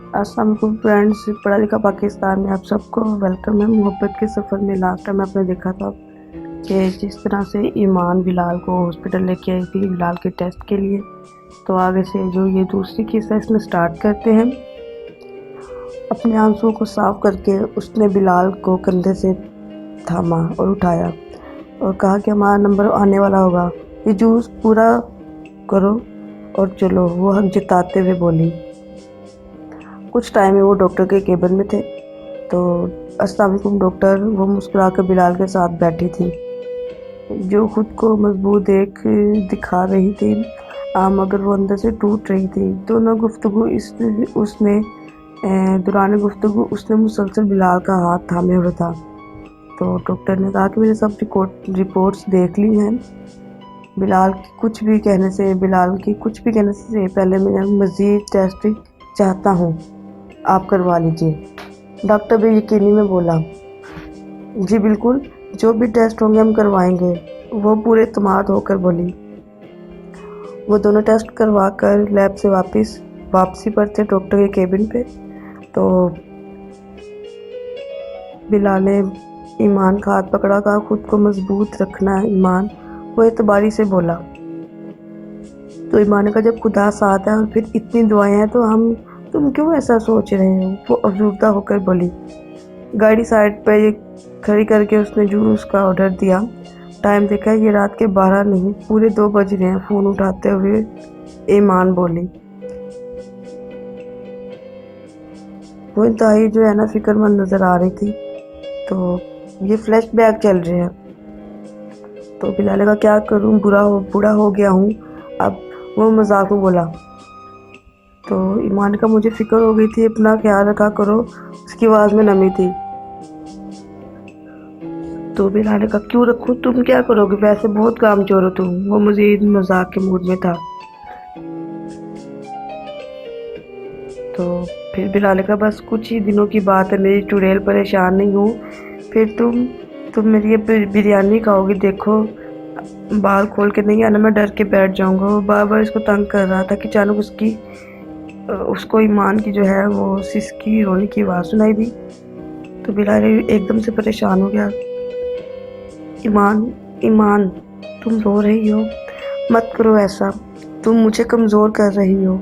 अस्सलाम वालेकुम फ्रेंड्स, पढ़ा लिखा पाकिस्तान में आप सबको वेलकम है। मोहब्बत के सफ़र में लास्ट टाइम आपने देखा था कि जिस तरह से ईमान बिलाल को हॉस्पिटल लेके आई थी बिलाल के टेस्ट के लिए। तो आगे से जो ये दूसरी किस्सा है इसमें स्टार्ट करते हैं। अपने आंसुओं को साफ करके उसने बिलाल को कंधे से थामा और उठाया और कहा कि हमारा नंबर आने वाला होगा, ये जूस पूरा करो और चलो। वो हक जताते हुए बोली। कुछ टाइम में वो डॉक्टर के केबिन में थे तो अस्सलाम वालेकुम डॉक्टर, वो मुस्कुरा कर बिलाल के साथ बैठी थी जो खुद को मजबूत दिखा रही थी, मगर वो अंदर से टूट रही थी। दोनों गुफ्तगू उसने दौरान गुफ्तगू उसने मुसलसल बिलाल का हाथ थामे हुए था। तो डॉक्टर ने कहा कि मैंने सब रिपोर्ट्स देख ली हैं। बिलाल की कुछ भी कहने से पहले मैं मज़ीद टेस्ट चाहता हूँ, आप करवा लीजिए। डॉक्टर भी यकीनी में बोला, जी बिल्कुल, जो भी टेस्ट होंगे हम करवाएंगे। वो पूरे इत्मीनान होकर बोली। वो दोनों टेस्ट करवा कर लैब से वापसी पर थे डॉक्टर के केबिन पे। तो बिलाल ने ईमान का हाथ पकड़ा, कहा खुद को मजबूत रखना है ईमान। वो एतबारी से बोला। तो ईमान ने कहा जब खुदा साथ है और फिर इतनी दुआएं हैं तो तुम क्यों ऐसा सोच रहे हो? वो अफसरदा होकर बोली। गाड़ी साइड पर खड़ी करके उसने जूस का ऑर्डर दिया। टाइम देखा, ये रात के 12 नहीं पूरे 2 बज रहे हैं। फ़ोन उठाते हुए ईमान बोली। वो इंतहाई जो है ना फिक्रमंद नज़र आ रही थी। तो ये फ्लैशबैक चल रहे हैं। तो बिलाल का क्या करूं, बूढ़ा हो गया हूँ अब। वो मजाक में बोला। तो ईमान का मुझे फिक्र हो गई थी, अपना ख्याल रखा करो। उसकी आवाज़ में नमी थी। तो बिलाल का क्यों रखूं, तुम क्या करोगे, वैसे बहुत कामचोर हो तुम। वो मजीद मजाक के मूड में था। तो फिर बिलाल का बस कुछ ही दिनों की बात है, मेरी चुड़ैल परेशान नहीं हूँ। फिर तुम मेरी ये बिरयानी खाओगी, देखो बाल खोल के नहीं आना, मैं डर के बैठ जाऊंगा। वो बार बार इसको तंग कर रहा था कि अचानक उसको ईमान की जो है वो सिसकी रोने की आवाज़ सुनाई दी। तो बिलाल एकदम से परेशान हो गया। ईमान, तुम रो रही हो? मत करो ऐसा, तुम मुझे कमज़ोर कर रही हो।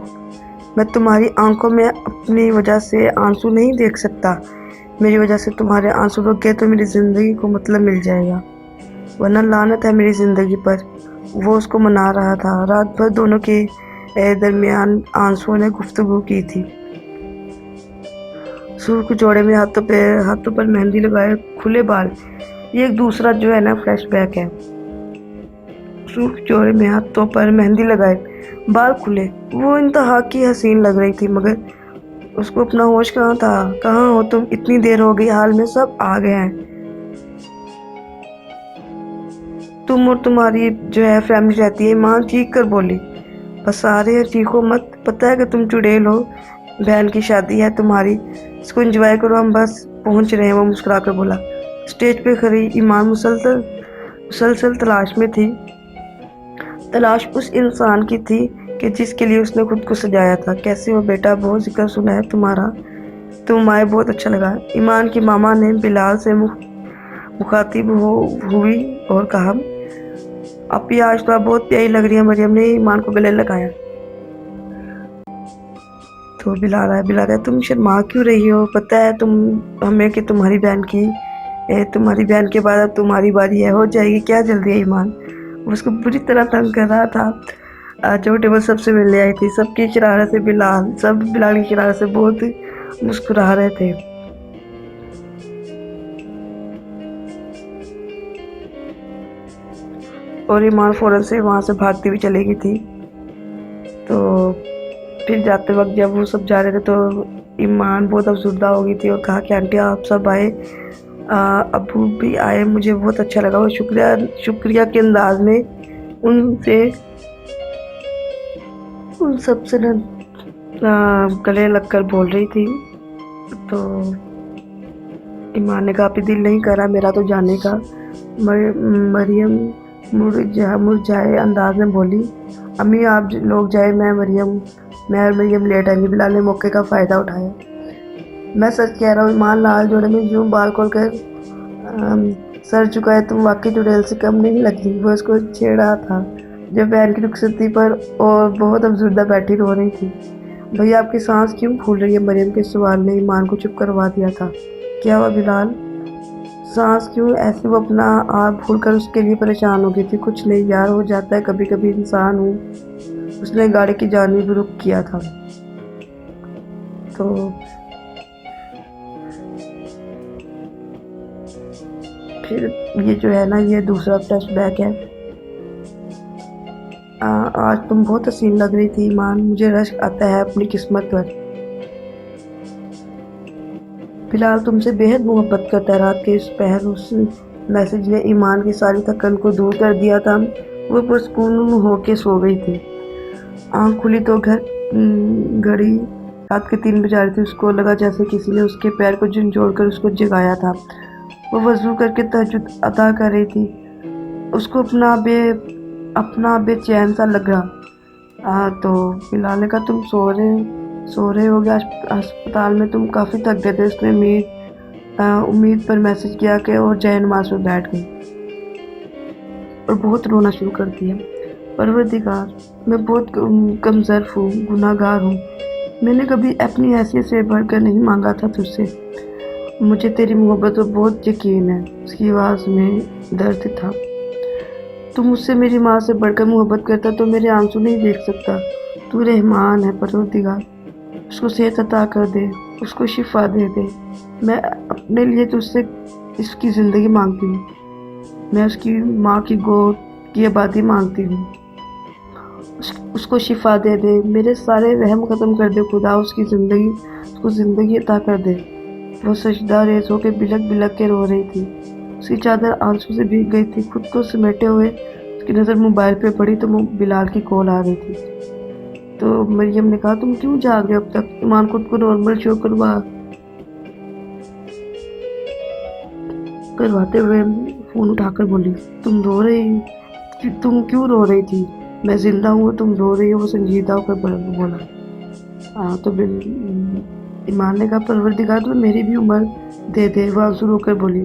मैं तुम्हारी आंखों में अपनी वजह से आंसू नहीं देख सकता। मेरी वजह से तुम्हारे आंसू रुक गए तो मेरी ज़िंदगी को मतलब मिल जाएगा, वरना लानत है मेरी ज़िंदगी पर। वो उसको मना रहा था। रात भर दोनों के दरमियान आंसुओं ने गुफ्तगू की थी। सुर्ख जोड़े में हाथों पर मेहंदी लगाए खुले बाल। ये एक दूसरा जो है ना फ्लैशबैक है। सुर्ख जोड़े में हाथों पर मेहंदी लगाए बाल खुले। वो इंतहा की हसीन लग रही थी, मगर उसको अपना होश कहाँ था। कहाँ हो तुम, इतनी देर हो गई, हाल में सब आ गए हैं। तुम और तुम्हारी जो है फैमिली रहती है। माँ चीख कर बोली। बस आ रहे हैं, चीखो मत, पता है कि तुम चुड़ैल हो। बहन की शादी है तुम्हारी, इसको एंजॉय करो, हम बस पहुंच रहे हैं। वो मुस्कुरा कर बोला। स्टेज पे खड़ी ईमान मुसलसल तलाश में थी। तलाश उस इंसान की थी कि जिसके लिए उसने खुद को सजाया था। कैसे हो बेटा, बहुत जिक्र सुना है तुम्हारा, तुम आए बहुत अच्छा लगा। ईमान की मामा ने बिलाल से मुखातिब हुई और कहा, अपी आज तो आप बहुत प्यारी लग रही है। मरियम ने ईमान को गले लगाया। तो बिलाल है तुम शर्मा क्यों रही हो? पता है हमें कि तुम्हारी बहन के बाद अब तुम्हारी बारी है, हो जाएगी, क्या जल्दी है? ईमान उसको बुरी तरह तंग कर रहा था। छोटे बल सबसे मिलने आई थी। सब बिलाल की शरारत से बहुत मुस्कुरा रहे थे। और ईमान फौरन से वहाँ से भागती हुई चली गई थी। तो फिर जाते वक्त जब वो सब जा रहे थे तो ईमान बहुत अफसरदा हो गई थी और कहा कि आंटी आप सब आए, अबू भी आए, मुझे बहुत अच्छा लगा। वो शुक्रिया के अंदाज में उन सब से गले लगकर बोल रही थी। तो ईमान ने कहा दिल नहीं करा मेरा तो जाने का। मरियम मुरझाए अंदाज में बोली, अम्मी आप लोग जाए, मैं मरियम میں اور مریم لیٹ آئیں گے۔ بلال نے موقع کا فائدہ اٹھایا۔ میں سچ کہہ رہا ہوں ایمان، لال جوڑے میں یوں بال کھول کر سر چکا ہے، تم واقعی چڑیل سے کم نہیں لگتی۔ وہ اس کو چھیڑ رہا تھا جو بہن کی رخصتی پر اور بہت افسردہ بیٹھی رو رہی تھی۔ بھیا آپ کی سانس کیوں پھول رہی ہے؟ مریم کے سوال نے ایمان کو چپ کروا دیا تھا۔ کیا ہوا بلال؟ سانس کیوں ایسی؟ وہ اپنا آپ بھول کر اس کے لیے پریشان ہو گئی تھی۔ کچھ نہیں یار، ہو جاتا ہے کبھی کبھی، انسان ہوں۔ اس نے گاڑی کی جانب رخ کیا تھا تو پھر یہ جو ہے نا، یہ دوسرا فلیش بیک ہے۔ آج تم بہت حسین لگ رہی تھی ایمان، مجھے رشک آتا ہے اپنی قسمت پر۔ بلال تم سے بے حد محبت کرتا ہے۔ رات کے اس پہر اس میسج نے ایمان کی ساری تھکن کو دور کر دیا تھا۔ وہ پرسکون ہو کے سو گئی تھی۔ آنکھ کھلی تو گھڑی رات کے 3 بج رہی تھی۔ اس کو لگا جیسے کسی نے اس کے پیر کو جھنجھوڑ کر اس کو جگایا تھا۔ وہ وضو کر کے تہجد ادا کر رہی تھی۔ اس کو اپنا بے چین سا لگ رہا۔ تو بلال نے کہا تم سو رہے ہو گے ہسپتال میں، تم کافی تھک گئے تھے۔ اس نے امید پر میسج کیا کہ اور جے نماز میں بیٹھ گئی اور بہت رونا شروع کر دیا۔ پروردگار، میں بہت کمظرف ہوں، گناہ گار ہوں۔ میں نے کبھی اپنی حیثیت سے بڑھ کر نہیں مانگا تھا تجھ سے۔ مجھے تیری محبت پر بہت یقین ہے۔ اس کی آواز میں درد تھا۔ تو مجھ سے میری ماں سے بڑھ کر محبت کرتا تو میرے آنسو نہیں دیکھ سکتا۔ تو رحمان ہے پروردگار، اس کو صحت عطا کر دے، اس کو شفا دے دے۔ میں اپنے لیے تجھ سے اس کی زندگی مانگتی ہوں۔ میں اس کی ماں کی گود کی آبادی مانگتی ہوں۔ اس کو شفا دے دے، میرے سارے وہم ختم کر دے خدا، اس کو زندگی عطا کر دے۔ وہ سجدہ ریز ہو کے بلک بلک کے رو رہی تھی۔ اس کی چادر آنسو سے بھیگ گئی تھی۔ خود کو سمیٹے ہوئے اس کی نظر موبائل پہ پڑی تو بلال کی کال آ رہی تھی۔ تو مریم نے کہا تم کیوں جاگ رہے اب تک؟ ایمان خود کو نارمل شو کرواتے ہوئے فون اٹھا کر بولی تم کیوں رو رہی تھی؟ میں زندہ ہوں، تم رو رہی ہو؟ وہ سنجیدہ ہو کر بولا۔ تو ایمان نے کہا پروردگار تو میری بھی عمر دے دے۔ وہ آنسو رو کر بولی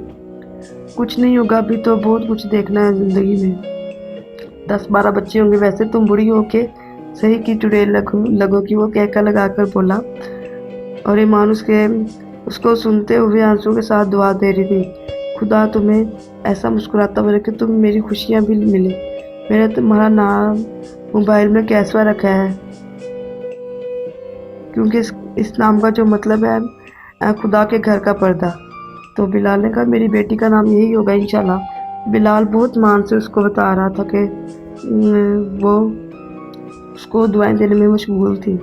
کچھ نہیں ہوگا، ابھی تو بہت کچھ دیکھنا ہے زندگی میں۔ 10-12 بچے ہوں گے، ویسے تم بڑی ہو کے صحیح کی چڑیل لگو کی، وہ کہکا لگا کر بولا۔ اور ایمان اس کو سنتے ہوئے آنسو کے ساتھ دعا دے رہی تھی خدا تمہیں ایسا مسکراتا ہوا رکھے، تم میری خوشیاں بھی ملے۔ میں نے تمہارا نام موبائل میں کیسوا رکھا ہے کیونکہ اس نام کا جو مطلب ہے خدا کے گھر کا پردہ۔ تو بلال نے کہا میری بیٹی کا نام یہی ہوگا انشاءاللہ۔ بلال بہت مان سے اس کو بتا رہا تھا کہ وہ اس کو دعائیں دینے میں مشغول تھی۔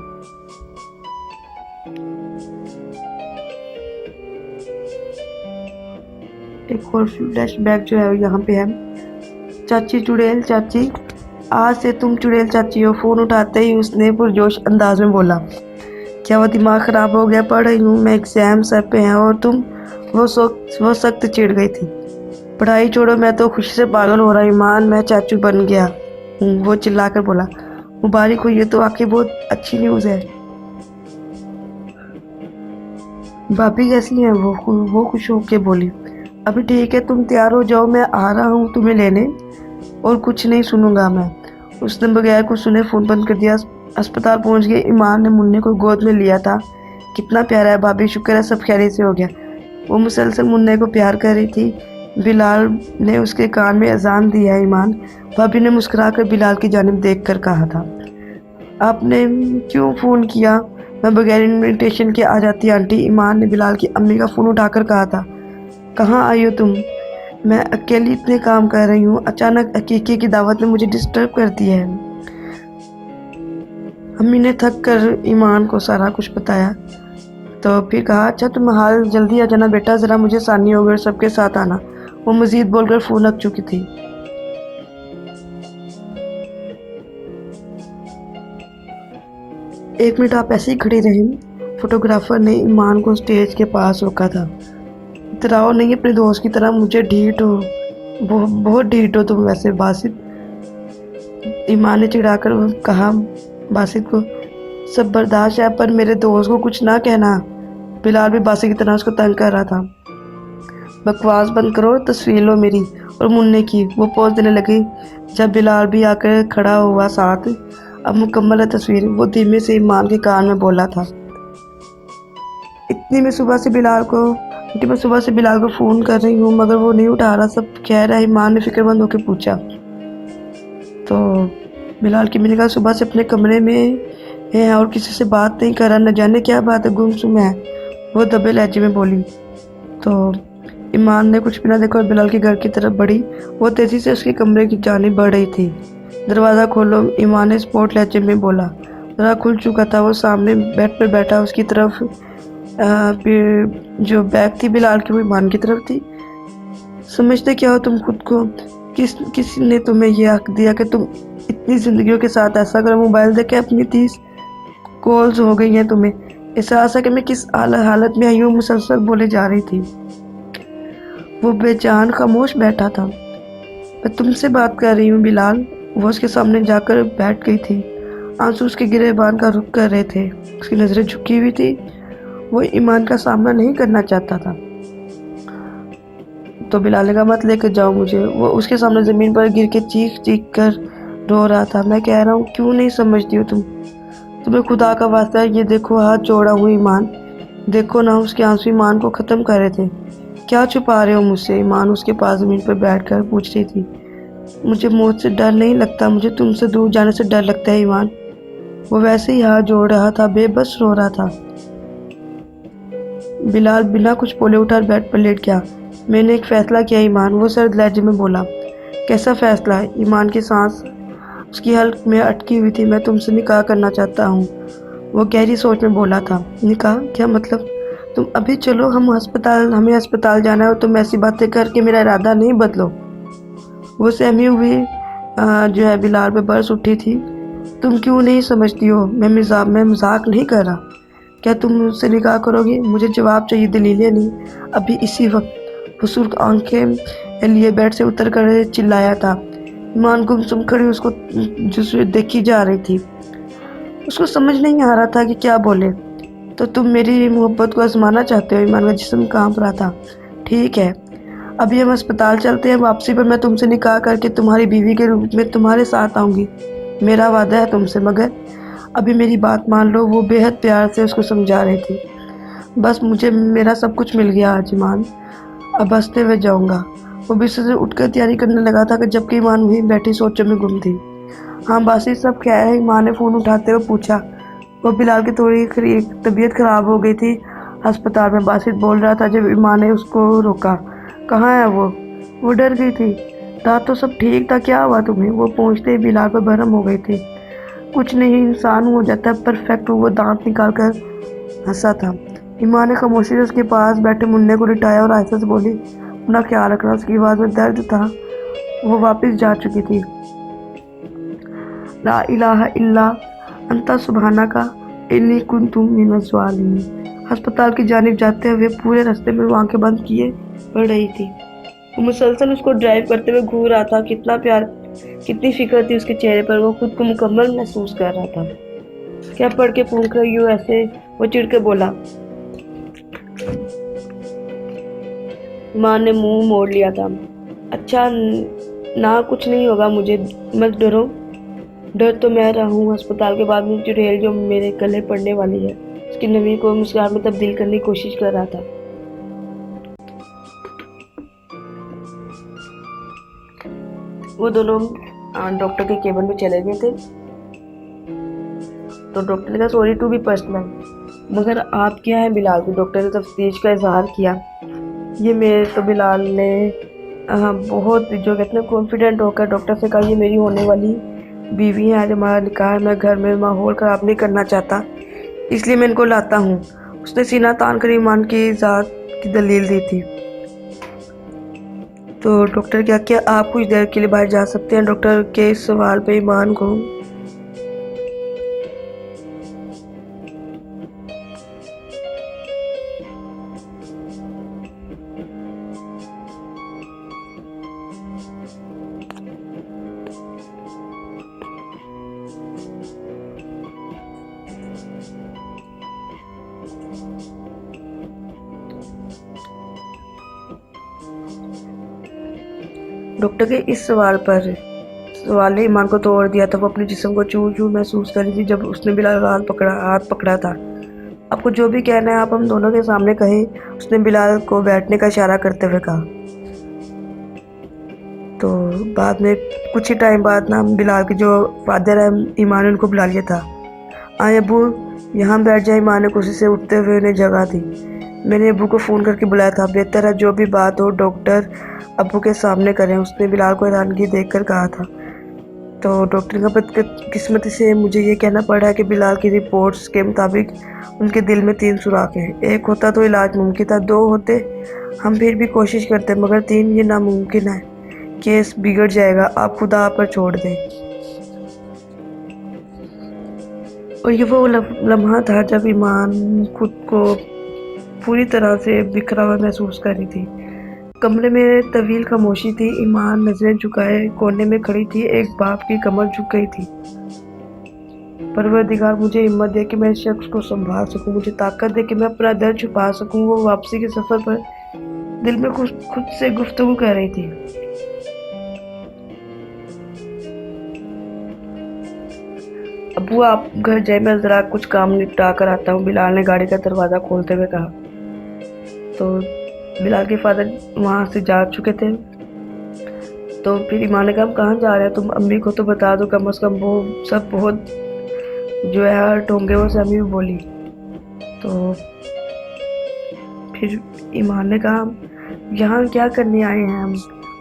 ایک اور فلیش بیک جو ہے یہاں پہ ہے۔ چاچی چڑیل چاچی، آج سے تم چڑیل چاچی ہو۔ فون اٹھاتے ہی اس نے پرجوش انداز میں بولا۔ کیا وہ دماغ خراب ہو گیا؟ پڑھ رہی ہوں میں، ایگزام سر پہ ہیں اور تم؟ وہ سخت چڑ گئی تھی۔ پڑھائی چھوڑو، میں تو خوشی سے پاگل ہو رہا ہوں ایمان، میں چاچو بن گیا ہوں۔ وہ چلا کر بولا مبارک ہو، یہ تو واقعی بہت اچھی نیوز ہے۔ بھابی کیسی ہیں؟ وہ خوش ہو کے بولی ابھی ٹھیک ہے، تم تیار ہو جاؤ، میں آ رہا ہوں تمہیں لینے، اور کچھ نہیں سنوں گا میں۔ اس نے بغیر کچھ سنے فون بند کر دیا۔ اسپتال پہنچ گئے۔ ایمان نے منّے کو گود میں لیا تھا۔ کتنا پیارا ہے بھابی، شکر ہے سب خیریت سے ہو گیا۔ وہ مسلسل منّے کو پیار کر رہی تھی۔ بلال نے اس کے کان میں اذان دی ہے ایمان، بھابی نے مسکرا کر بلال کی جانب دیکھ کر کہا تھا۔ آپ نے کیوں فون کیا؟ میں بغیر انویٹیشن کے آ جاتی آنٹی، ایمان نے بلال کی امی کا فون اٹھا کر کہا تھا۔ کہاں آئی ہو تم؟ میں اکیلی اتنے کام کر رہی ہوں، اچانک عقیقے کی دعوت نے مجھے ڈسٹرب کر دیا ہے۔ امی نے تھک کر ایمان کو سارا کچھ بتایا تو پھر کہا اچھا تم حال جلدی آ جانا بیٹا، ذرا مجھے آسانی ہوگی اور سب کے ساتھ آنا۔ وہ مزید بول کر فون رکھ چکی تھی۔ ایک منٹ آپ ایسے ہی کھڑی رہیں۔ فوٹوگرافر نے ایمان کو سٹیج کے پاس روکا تھا۔ اتراؤ نہیں اپنے دوست کی طرح، مجھے ڈھیٹ ہو، بہت ڈھیٹ ہو تم ویسے باسط، ایمان نے چڑھا کر کہا باسط کو۔ सब बर्दाश्त है, पर मेरे दोस्त को कुछ ना कहना। बिलाल भी बासी की तरह उसको तंग कर रहा था। बकवास बंद करो, तस्वीर लो मेरी और मुन्ने की। वो पोज देने लगी जब बिलाल भी आकर खड़ा हुआ साथ। अब मुकम्मल है तस्वीर, वो धीमे से ईमान के कान में बोला था। इतनी मैं सुबह से बिलाल को कि मैं सुबह से बिलाल को फ़ोन कर रही हूँ मगर वो नहीं उठा रहा, सब खैर है? ईमान ने फिक्रमंद होकर पूछा। तो बिलाल की मैंने कहा सुबह से अपने कमरे में है और किसी से बात नहीं कर रहा, न जाने क्या बात है, गुमसुम है, वो दबे लहजे में बोली। तो ईमान ने कुछ भी ना देखा और बिलाल के घर की तरफ बढ़ी। वो तेज़ी से उसके कमरे की जानिब बढ़ रही थी। दरवाज़ा खोलो, ईमान ने स्पोर्ट लहजे में बोला। दरवाज़ा खुल चुका था। वो सामने बेड पर बैठा उसकी तरफ जो बैग थी बिलाल की वो ईमान की तरफ थी। समझते क्या हो तुम खुद को? किस ने तुम्हें ये हक दिया कि तुम इतनी जिंदगियों के साथ ऐसा करो? मोबाइल देख के अपनी 30 कॉल्स हो गई हैं तुम्हें। एहसास है कि मैं किस हालत में आई हूँ? मुसलसल बोले जा रही थी। वो बेजान खामोश बैठा था। मैं तुमसे बात कर रही हूँ बिलाल। वो उसके सामने जाकर बैठ गई थी। आंसू उसके गिरेबान का रुख कर रहे थे। उसकी नजरें झुकी हुई थी। वो ईमान का सामना नहीं करना चाहता था। तो बिलाल ने कहा मत लेकर जाओ मुझे। वो उसके सामने ज़मीन पर गिर के चीख चीख कर रो रहा था। मैं कह रहा हूँ क्यों नहीं समझती हो तुम? तुम्हें खुदा का वास्ता है, ये देखो हाथ जोड़ा हूँ ईमान, देखो ना। उसके आंसू ईमान को ख़त्म कर रहे थे। क्या छुपा रहे हो मुझसे? ईमान उसके पास ज़मीन पर बैठ कर पूछ रही थी। मुझे मौत से डर नहीं लगता, मुझे तुमसे दूर जाने से डर लगता है ईमान। वो वैसे ही हाथ जोड़ रहा था, बेबस रो रहा था। बिलाल बिना कुछ बोले उठा बेड पर लेट गया। मैंने एक फ़ैसला किया ईमान, वो सर्द लहजे में बोला। कैसा फ़ैसला? ईमान की सांस उसकी हल्क में अटकी हुई थी। मैं तुमसे निकाह करना चाहता हूँ, वो गहरी सोच में बोला था। निकाह? क्या मतलब? तुम अभी चलो, हमें अस्पताल जाना है और तुम ऐसी बातें करके मेरा इरादा नहीं बदलो। वो सहमी हुई जो है बिलाल पे बरस उठी थी। तुम क्यों नहीं समझती हो? मैं मजाक नहीं कर रहा। क्या तुम मुझसे निकाह करोगी? मुझे जवाब चाहिए, दलीलें नहीं। अभी इसी वक्त वो सुर्ख आंखें लिए बेड से उतर कर चिल्लाया था। ईमान गुमसुम खड़ी उसको जो देखी जा रही थी। उसको समझ नहीं आ रहा था कि क्या बोले। तो तुम मेरी मोहब्बत को आजमाना चाहते हो? ईमान का जिस्म कांप रहा था। ठीक है, अभी हम अस्पताल चलते हैं। वापसी पर मैं तुमसे निकाह करके तुम्हारी बीवी के रूप में तुम्हारे साथ आऊँगी, मेरा वादा है तुमसे। मगर अभी मेरी बात मान लो। वो बेहद प्यार से उसको समझा रही थी। बस मुझे मेरा सब कुछ मिल गया आज ईमान, अब हंसते हुए जाऊँगा। वो बिस्तर से उठकर तैयारी करने लगा था कि जबकि ईमान वहीं बैठी सोचों में गुम थी। हाँ बासी, सब खैर है? ईमान ने फ़ोन उठाते हुए पूछा। वो बिलाल की थोड़ी तबीयत खराब हो गई थी अस्पताल में, बासित बोल रहा था जब ईमान ने उसको रोका। कहाँ है वो? वो डर गई थी। रात तो सब ठीक था, क्या हुआ तुम्हें? वो पहुँचते ही बिलाल पर भरम हो गई थी। कुछ नहीं, इंसान हो जाता है परफेक्ट। वो दांत निकाल कर हंसा था। ईमान ने खामोशी से उसके पास बैठे मुन्ने को लिटाया और आहिस्ता से बोली, अपना ख्याल रखना। उसकी आवाज़ में दर्द था। वो वापस जा चुकी थी। ला इलाहा इल्ला अंता सुबहानका इन्नी कुन्तु मिनज़ ज़ालिमीन। अस्पताल की जानिब जाते हुए पूरे रास्ते में वो आंखें बंद किए पड़ रही थी। वो मुसलसल उसको ड्राइव करते हुए घूर रहा था। कितना प्यार, कितनी फिक्र थी उसके चेहरे पर। वो खुद को मुकम्मल महसूस कर रहा था। क्या पढ़ के पूछ रही हो ऐसे? वो चिढ़ के बोला। माँ ने मुंह मोड़ लिया था। अच्छा ना, कुछ नहीं होगा मुझे, मत डरो। डर तो मैं रहा हूँ अस्पताल के बाद में चुड़ैल जो मेरे गले पड़ने वाली है। उसकी नमी को मुस्कुराहट में तब्दील करने की कोशिश कर रहा था। वो दोनों डॉक्टर के केबिन में चले गए थे। तो डॉक्टर ने कहा सॉरी टू बी पर्सनल, मगर आप क्या है बिलाल को? डॉक्टर ने तफ्तीश का इजहार किया। ये मेरे तो बिलाल ने बहुत जो कहते हैं कॉन्फिडेंट होकर डॉक्टर से कहा, ये मेरी होने वाली बीवी है, आज हमारा निकाह है। मैं घर में माहौल ख़राब नहीं करना चाहता, इसलिए मैं इनको लाता हूँ। उसने सीना तान कर ईमान की ज़ात की दलील दी थी। तो डॉक्टर क्या आप कुछ देर के लिए बाहर जा सकते हैं? डॉक्टर के इस सवाल पे ईमान को डॉक्टर के इस सवाल ने ईमान को तोड़ दिया था। वो अपने जिस्म को चूर चूर महसूस कर रही थी जब उसने बिलाल का हाथ पकड़ा था। आपको जो भी कहना है आप हम दोनों के सामने कहें, उसने बिलाल को बैठने का इशारा करते हुए कहा। तो बाद में कुछ ही टाइम बाद ना बिलाल के जो फादर है ईमान ने उनको बुला लिया था। आए अबू, यहाँ बैठ जाए। ईमान ने कुर्सी से उठते हुए उन्हें जगह दी। मैंने अबू को फ़ोन करके बुलाया था। बेहतर है जो भी बात हो डॉक्टर अबू के सामने करें, उसने बिलाल को हैरानगी देखकर कहा था। तो डॉक्टर का बदकिस्मती से मुझे ये कहना पड़ा है कि बिलाल की रिपोर्ट्स के मुताबिक उनके दिल में 3 सुराख हैं। एक होता तो इलाज मुमकिन था, 2 होते हम फिर भी कोशिश करते, मगर 3 ये नामुमकिन है। केस बिगड़ जाएगा, आप खुदा पर छोड़ दें। और ये वो लम्हा था जब ईमान खुद को पूरी तरह से बिखरा हुआ महसूस कर रही थी। कमरे में तवील खामोशी थी। ईमान नजरें झुकाए कोने में खड़ी थी। एक बाप की कमर झुक गई थी। परवरदिगार, मुझे हिम्मत दे कि मैं इस शख्स को संभाल सकूं, मुझे ताकत दे कि मैं अपना दर्द छुपा सकूं। वो वापसी के सफर पर दिल में खुद से गुफ्तगू कर रही थी। अबू, आप घर जाए, मैं जरा कुछ काम निपटा कर आता हूँ, बिलाल ने गाड़ी का दरवाज़ा खोलते हुए कहा। तो बिलाल के फादर वहाँ से जा चुके थे। तो फिर ईमान ने कहा, कहाँ जा रहे हैं तुम? अम्मी को तो बता दो, कम से कम वो सब बहुत जो है हर्ट होंगे। वो समी भी बोली। तो फिर ईमान ने कहा, यहाँ क्या करने आए हैं हम?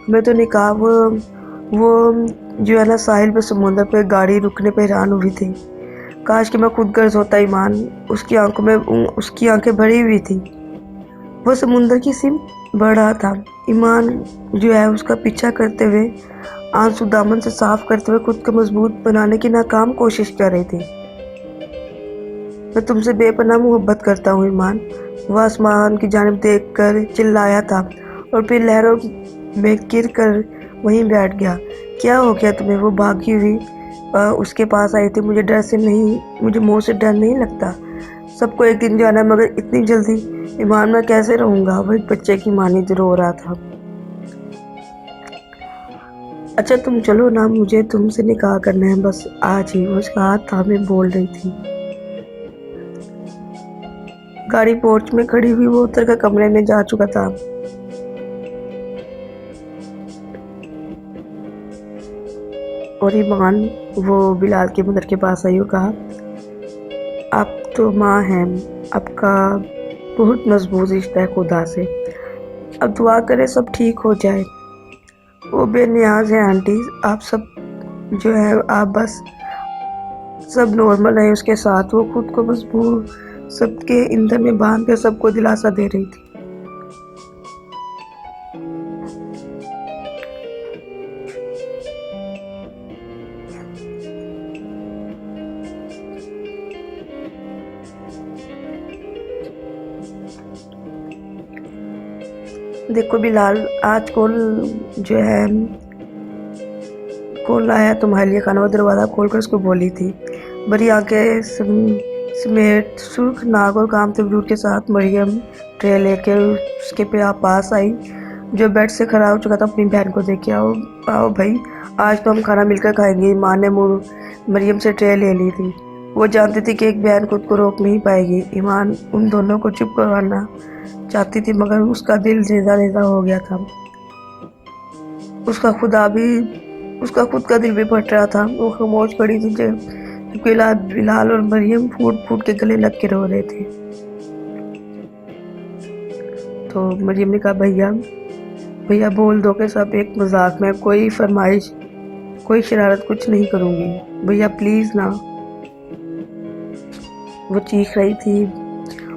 हमें तो निकाह वो जो है ना साहिल पे समुंदर पे गाड़ी रुकने पे हैरान हुई थी। काश कि मैं खुद गर्ज होता। ईमान, उसकी आंखों में उसकी आंखें भरी हुई थी। वो समुंदर की सिम बढ़ रहा था। ईमान जो है उसका पीछा करते हुए आंसू दामन से साफ करते हुए खुद को मजबूत बनाने की नाकाम कोशिश कर रही थी। मैं तुमसे बेपनाह मोहब्बत करता हूँ ईमान, वह आसमान की जानिब देख कर चिल्लाया था और फिर लहरों में गिर कर वहीं बैठ गया। क्या हो गया तुम्हें? वो भागी हुई उसके पास आई थी। मुझे मौत से डर नहीं लगता। सबको एक दिन जाना है, मगर इतनी जल्दी? ईमान, मैं कैसे रहूँगा? वो एक बच्चे की मानी रो रहा था। अच्छा तुम चलो ना, मुझे तुमसे निकाह करना है, बस आज ही। वो उसका हाथ थामे बोल रही थी। गाड़ी पोर्च में खड़ी हुई वो उतर कर कमरे में जा चुका था। और ईमान वो बिलाल की मदर के पास आई और कहा, आप तो माँ हैं, आपका बहुत मजबूत रिश्ता है खुदा से, अब दुआ करें सब ठीक हो जाए। वो बेनियाज है आंटी, आप सब जो है आप बस सब नॉर्मल है उसके साथ। वो खुद को मजबूत सबके ईंधन में बांध कर सबको दिलासा दे रही थी। देखो बिलाल, आज जो है कौन लाया तुम्हारे लिए खाना? वो दरवाज़ा खोलकर उसको बोली थी। बड़ी आंखें समेत सुर्ख नाक और कामते वजूद के साथ मरियम ट्रे लेकर उसके पास आई, जो बेड से खड़ा हो चुका था। अपनी बहन को देख के, आओ भाई, आज तो हम खाना मिलकर खाएंगे। माँ ने मरियम से ट्रे ले ली थी। वो जानती थी कि एक बहन खुद को रोक नहीं पाएगी। ईमान उन दोनों को चुप करवाना चाहती थी, मगर उसका दिल रेजा रेजा हो गया था। उसका खुद का दिल भी फट रहा था। वो खामोश पड़ी थी जबकि बिलाल और मरियम फूट फूट के गले लग के रो रहे थे। तो मरियम ने कहा, भैया बोल दो कि सब एक मजाक में, कोई फरमाइश, कोई शरारत कुछ नहीं करूँगी, भैया प्लीज़ ना। वो चीख रही थी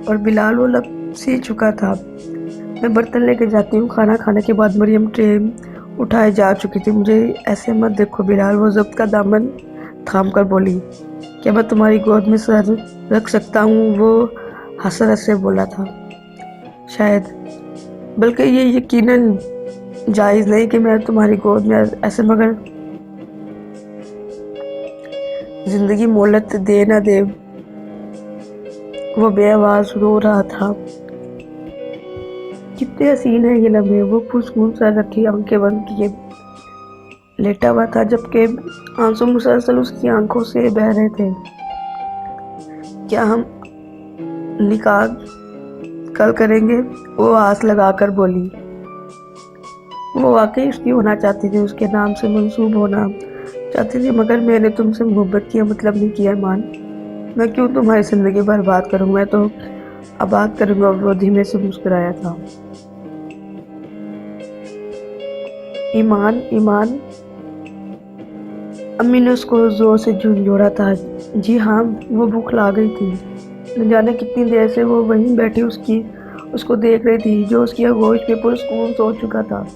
और बिलाल वो लपसी चुका था। मैं बर्तन लेके जाती हूँ। खाना खाने के बाद मरियम ट्रे उठाए जा चुकी थी। मुझे ऐसे मत देखो बिलाल, वो जब्त का दामन थाम कर बोली। क्या मैं तुम्हारी गोद में सर रख सकता हूँ? वो हंसर से बोला था। शायद, बल्कि ये यकीनन जायज़ नहीं कि मैं तुम्हारी गोद में ऐसे, मगर जिंदगी मोहलत दे ना दे। वो बेआवाज रो रहा था। कितने हसीन है ये लम्हे। वो खुशबू सा रखी आंखें बंद किए लेटा हुआ था, जबकि आंसू मुसलसल उसकी आंखों से बह रहे थे। क्या हम निकाह कल करेंगे? वो आस लगाकर बोली। वो वाकई उसकी होना चाहती थी, उसके नाम से मंसूब होना चाहती थी, मगर मैंने तुमसे मोहब्बत किया मतलब नहीं किया ईमान। मैं क्यों तुम्हारी जिंदगी बर्बाद करूँ, मैं तो आबाद करूँगा। वो धीमे से मुस्कुराया था। ईमान, ईमान। अम्मी ने उसको जोर से झंझोड़ा था। जी हाँ, वो भूख ला गई थी। न जाने कितनी देर से वो वहीं बैठी उसको देख रही थी, जो उसकी आगोश में पुरस्कून सो चुका था।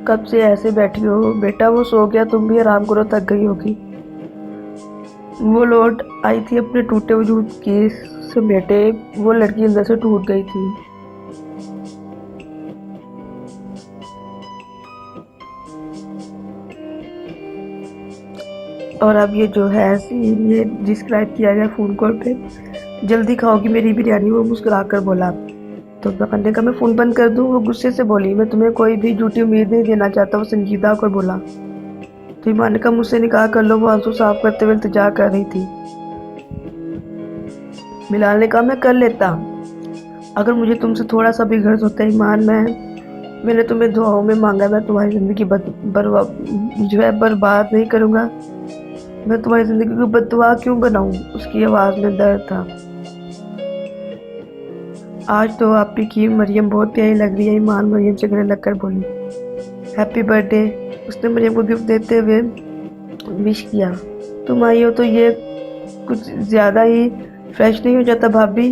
कब से ऐसे बैठी हो बेटा? वो सो गया, तुम भी आराम करो, थक गई होगी। वो लौट आई थी अपने टूटे वजूद की समेटे। वो लड़की अंदर से टूट गई थी। और अब ये जो है सीन ये डिस्क्राइब किया गया फ़ोन कॉल पे। जल्दी खाओगी मेरी बिरयानी? वो मुस्कुरा कर बोला। तो मैंने कहा मैं फ़ोन बंद कर दूँ? वो गुस्से से बोली। मैं तुम्हें कोई भी झूठी उम्मीद नहीं देना चाहता। वो संजीदा होकर बोला। तो ईमान ने कहा मुझसे निकाह कर लो। वो आंसू साफ करते हुए इल्तिजा कर रही थी। बिलाल ने कहा मैं कर लेता, अगर मुझे तुमसे थोड़ा सा भी गर्ज होता है ईमान। मैंने तुम्हें दुआओं में मांगा, मैं तुम्हारी ज़िंदगी जो है बर्बाद नहीं करूँगा। मैं तुम्हारी ज़िंदगी को बददुआ क्यों बनाऊँ? उसकी आवाज़ में दर्द था। आज तो आपकी की मरियम बहुत प्यारी लग रही है। ईमान मरियम से गले लगकर बोली। Happy birthday. उसने मरियम को गिफ्ट देते हुए विश किया। तुम आई हो तो ये कुछ ज़्यादा ही फ्रेश नहीं हो जाता भाभी?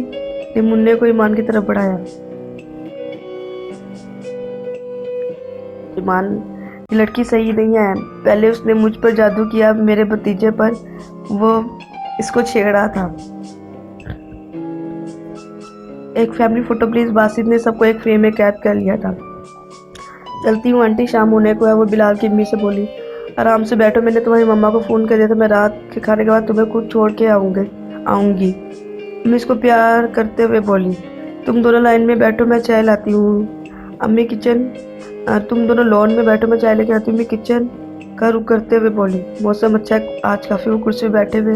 ने मुन्ने को ईमान की तरफ बढ़ाया। ईमान, ये लड़की सही नहीं है। पहले उसने मुझ पर जादू किया, मेरे भतीजे पर वो इसको छेड़ा था। एक फैमिली फोटो प्लीज। बासित ने सबको एक फ्रेम में कैद कर लिया था। चलती हूँ आंटी, शाम होने को है। वो बिलाल की अम्मी से बोली। आराम से बैठो, मैंने तुम्हारी मम्मा को फ़ोन कर दिया था। मैं रात के खाने के बाद तुम्हें खुद छोड़ के आऊँगी। अम्मी इसको प्यार करते हुए बोली। तुम दोनों लाइन में बैठो, मैं चाय लाती हूँ। अम्मी किचन तुम दोनों लॉन में बैठो, मैं चाय लेके आती हूँ। मैं किचन का रुख करते हुए बोली। मौसम अच्छा है आज काफ़ी। वो कुर्सी पे बैठे हुए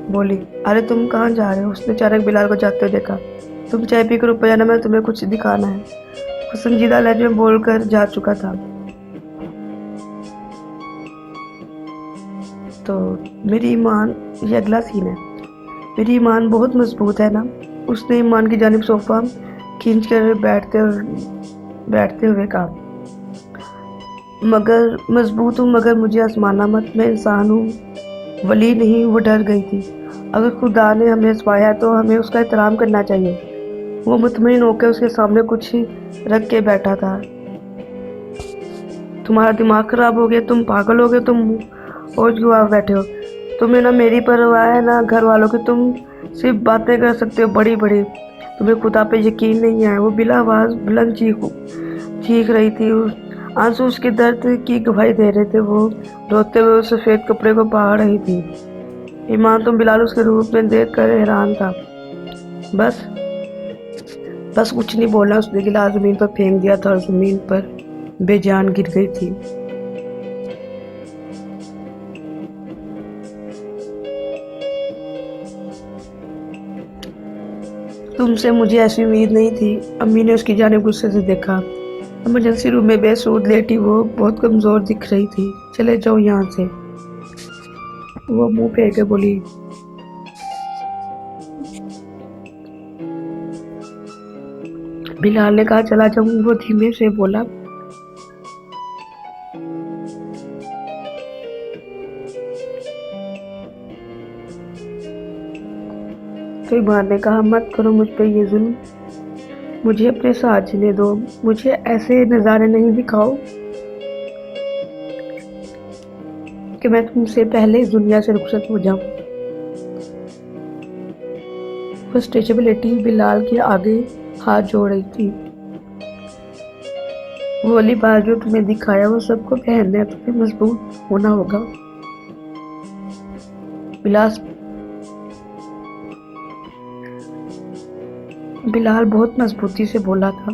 बोली। अरे तुम कहाँ जा रहे हो? उसने अचानक बिलाल को जाते हुए देखा। तुम चाय पीकर ऊपर जाना, मैं तुम्हें कुछ दिखाना है। वो संजीदा लहजे में बोलकर जा चुका था। तो मेरी ईमान, ये अगला सीन है। मेरी ईमान बहुत मजबूत है ना? उसने ईमान की जानिब सोफा खींच कर बैठते हुए कहा। मगर मजबूत हूँ, मगर मुझे आजमाना मत। मैं इंसान हूँ, वली नहीं। वो डर गई थी। अगर खुदा ने हमें आजमाया तो हमें उसका एहतराम करना चाहिए। वो मुतमईन होकर उसके सामने कुछ रख के बैठा था। तुम्हारा दिमाग खराब हो गया? तुम पागल हो गए? तुम और क्यों आप बैठे हो? तुम्हें ना मेरी परवाह है ना घर वालों की। तुम सिर्फ बातें कर सकते हो बड़ी बड़ी। तुम्हें खुदा पे यकीन नहीं है। वो बिला आवाज़ बुलंद चीख रही थी। आंसू उसके दर्द की गवाही दे रहे थे। वो रोते हुए उस सफ़ेद कपड़े को पा रही थी। ईमान तो बिलाल उसके रूप में देख कर हैरान था। बस बस कुछ नहीं बोला। उसने गिलास ज़मीन पर फेंक दिया था और ज़मीन पर बेजान गिर गई थी। तुमसे मुझे ऐसी उम्मीद नहीं थी। अम्मी ने उसकी जानिब गुस्से से देखा। इमरजेंसी रूम में बेसुध लेटी वो बहुत कमज़ोर दिख रही थी। चले जाओ यहाँ से, वो मुंह फेर के बोली। बिलाल ने कहा चला जाऊँ? वो धीमे से बोला। तो ईमान ने कहा मत करो मुझ पे ये जुल्म। मुझे अपने साथ जीने दो। मुझे ऐसे नज़ारे नहीं दिखाओ कि मैं तुमसे पहले इस दुनिया से रुखसत हो जाऊं। वो स्टेज पे लेटी बिलाल के आगे हाथ जोड़ रही थी। वो वाली बात जो तुम्हें दिखाया वो सबको पहनना है। तुम्हें मजबूत होना होगा। बिलाल बहुत मजबूती से बोला था।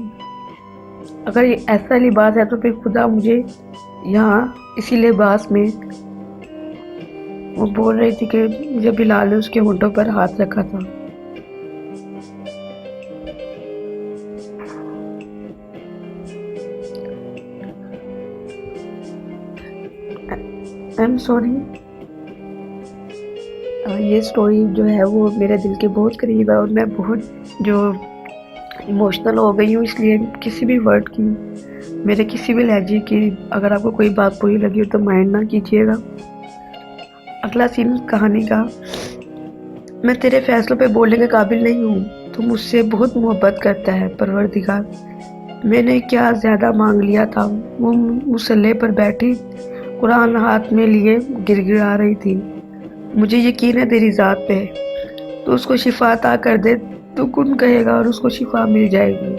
अगर ये ऐसा लिबास है तो फिर खुदा मुझे यहाँ इसी लिबास में वो बोल रही थी कि जब बिलाल ने उसके होंठों पर हाथ रखा था। आई एम सॉरी, ये स्टोरी जो है वो मेरे दिल के बहुत करीब है और मैं बहुत जो इमोशनल हो गई हूँ, इसलिए किसी भी वर्ड की, मेरे किसी भी लहजे की अगर आपको कोई बात बुरी लगी हो तो माइंड ना कीजिएगा। अगला सीन कहानी का, मैं तेरे फैसलों पे बोलने के काबिल नहीं हूँ, तू मुझसे बहुत मोहब्बत करता है परवरदिगार, मैंने क्या ज़्यादा मांग लिया था। वो मुसल्ले पर बैठी कुरान हाथ में लिए गिड़गिड़ा रही थी। मुझे यकीन है तेरी ज़ात पे, तो उसको शिफा अता कर दे, तो कुन कहेगा और उसको शिफा मिल जाएगी।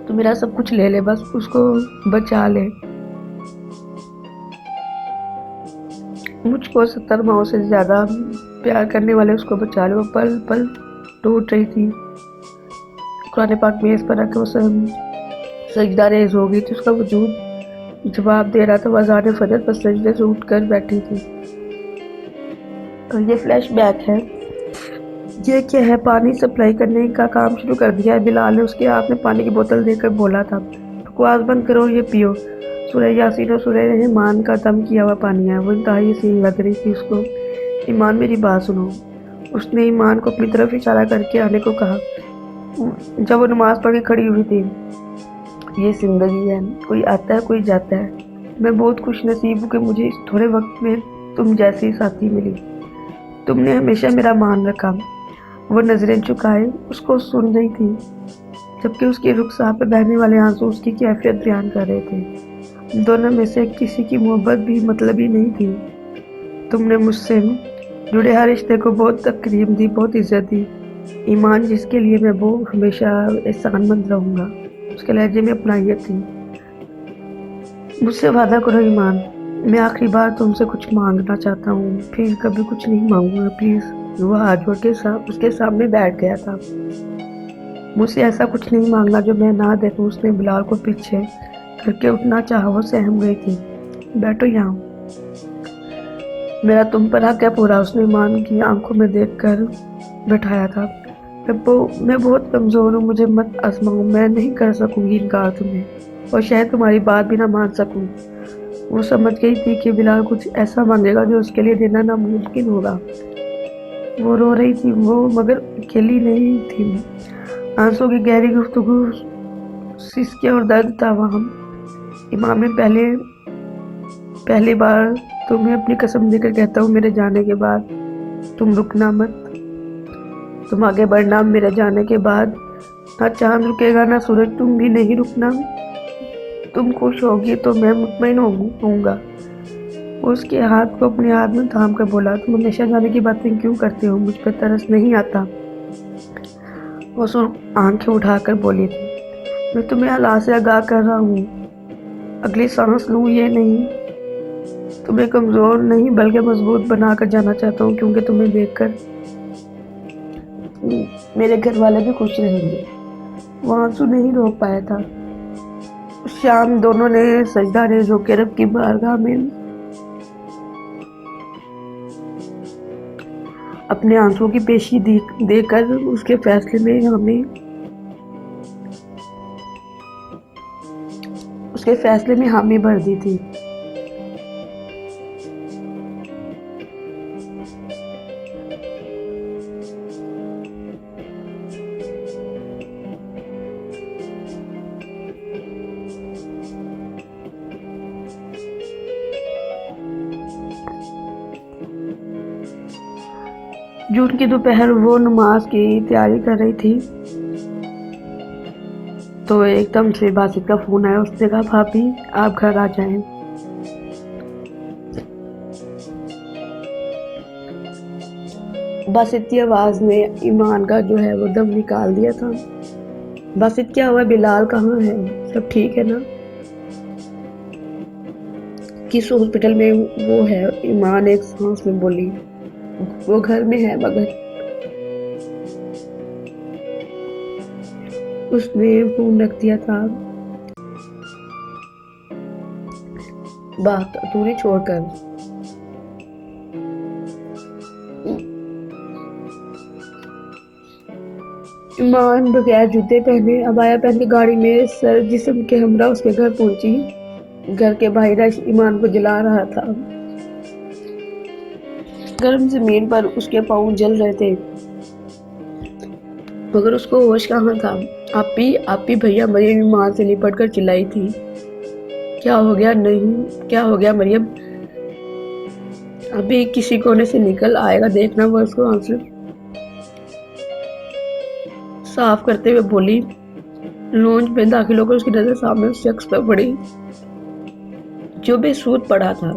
तो मेरा सब कुछ ले ले, बस उसको बचा ले। मुझको 70 माओ से ज़्यादा प्यार करने वाले उसको बचा ले। वो पल पल टूट रही थी। कुरान पाक मेज़ पर रखे वो सजदा रेज़ हो गई थी। उसका वजूद जवाब दे रहा था। वो अज़ान फजर पर सजदे से उठकर बैठी थी। और ये फ्लैशबैक है। ये क्या है, पानी सप्लाई करने का काम शुरू कर दिया है। बिलाल ने उसके हाथ में पानी की बोतल देकर बोला था, बकवास बंद करो, ये पियो। सूरह यासीन और सूरह रहमान का दम किया हुआ पानी है। वो इंतहाई हसीन लग रही थी उसको। ईमान मेरी बात सुनो। उसने ईमान को अपनी तरफ इशारा करके आने को कहा जब वो नमाज पढ़ के खड़ी हुई थी। ये जिंदगी है, कोई आता है कोई जाता है। मैं बहुत खुश नसीब हूँ कि मुझे इस थोड़े वक्त में तुम जैसी साथी मिली। तुमने हमेशा मेरा मान रखा। वो नजरें झुकाए उसको सुन रही थी, जबकि उसके रुखसार पर बहने वाले आंसू उसकी कैफियत बयान कर रहे थे। दोनों में से किसी की मोहब्बत भी मतलबी नहीं थी। तुमने मुझसे जुड़े हर रिश्ते को बहुत तकरीम दी, बहुत इज्जत दी। ईमान, जिसके लिए मैं वो हमेशा एहसानमंद रहूँगा। उसके लहजे में अपनाइयत थी। मुझसे वादा करो ईमान, मैं आखिरी बार तुमसे कुछ मांगना चाहता हूँ, फिर कभी कुछ नहीं मांगूंगा, प्लीज़। वो हाथ जोड़ के उसके सामने बैठ गया था। मुझसे ऐसा कुछ नहीं मांगना जो मैं ना देखूं। उसने बिलाल को पीछे करके उठना चाहा। वो सहम गई थी। बैठो यहाँ, मेरा तुम पर हक है पूरा। उसने ईमान की आंखों में देखकर बैठाया था। मैं बहुत कमज़ोर हूँ, मुझे मत आजमाओ। मैं नहीं कर सकूंगी इनकार तुम्हें, और शायद तुम्हारी बात भी ना मान सकूं। वो समझ गई थी कि बिलाल कुछ ऐसा मांगेगा जो उसके लिए देना नामुमकिन होगा। वो रो रही थी, वो मगर अकेली नहीं थी। आंसू की गहरी गुफ्तगू, सिसके और दर्द था वहाँ। इमाम ने पहली बार तुम्हें अपनी कसम देकर कहता हूँ, मेरे जाने के बाद तुम रुकना मत, तुम आगे बढ़ना। मेरे जाने के बाद ना चांद रुकेगा ना सूरज, तुम भी नहीं रुकना। तुम खुश होगी तो मैं मुतमईन होऊंगा। उसके हाथ को अपने हाथ में थाम कर बोला, तुम हमेशा जाने की बातें क्यों करते हो, मुझ पर तरस नहीं आता। वो आंखें उठाकर बोली थी, मैं तुम्हें अल्लाह से आगाह कर रहा हूँ, अगली सांस लूँ ये नहीं। तुम्हें कमज़ोर नहीं बल्कि मजबूत बनाकर जाना चाहता हूँ, क्योंकि तुम्हें देखकर मेरे घर वाले भी खुश रहेंगे। वो आंसू नहीं रोक पाया था। उस शाम दोनों ने सजदा रेज़ होकर रब की बारगाह में अपने आंसुओं की पेशी देकर उसके फैसले में हामी भर दी थी। जून की दोपहर, वो नमाज की तैयारी कर रही थी तो एकदम से बासित का फोन आया। उसने कहा, भाभी आप घर आ जाएं। बासित की आवाज ने ईमान का जो है वो दम निकाल दिया था। बासित, क्या हुआ? बिलाल कहाँ है? सब ठीक है ना? किस हॉस्पिटल में वो है? ईमान एक सांस में बोली, वो घर में है, मगर اس نے فون رکھ دیا تھا بات ادھوری چھوڑ کر۔ ایمان بغیر جوتے پہنے عبایا پہن کے گاڑی میں سر جسم کے ہمراہ اس کے گھر پہنچی۔ گھر کے باہر ایمان کو جلا رہا تھا۔ گرم زمین پر اس کے پاؤں جل رہے تھے مگر اس کو ہوش کہاں تھا۔ آپی بھیا مریم ایمان سے لپٹ کر چلائی تھی، کیا ہو گیا؟ نہیں کیا ہو گیا مریم؟ ابھی کسی کونے سے نکل آئے گا دیکھنا۔ وہ اس کو آنسو صاف کرتے ہوئے بولی۔ لونج میں داخل ہو کر اس کی نظر سامنے اس شخص پر پڑی جو بے سود پڑا تھا۔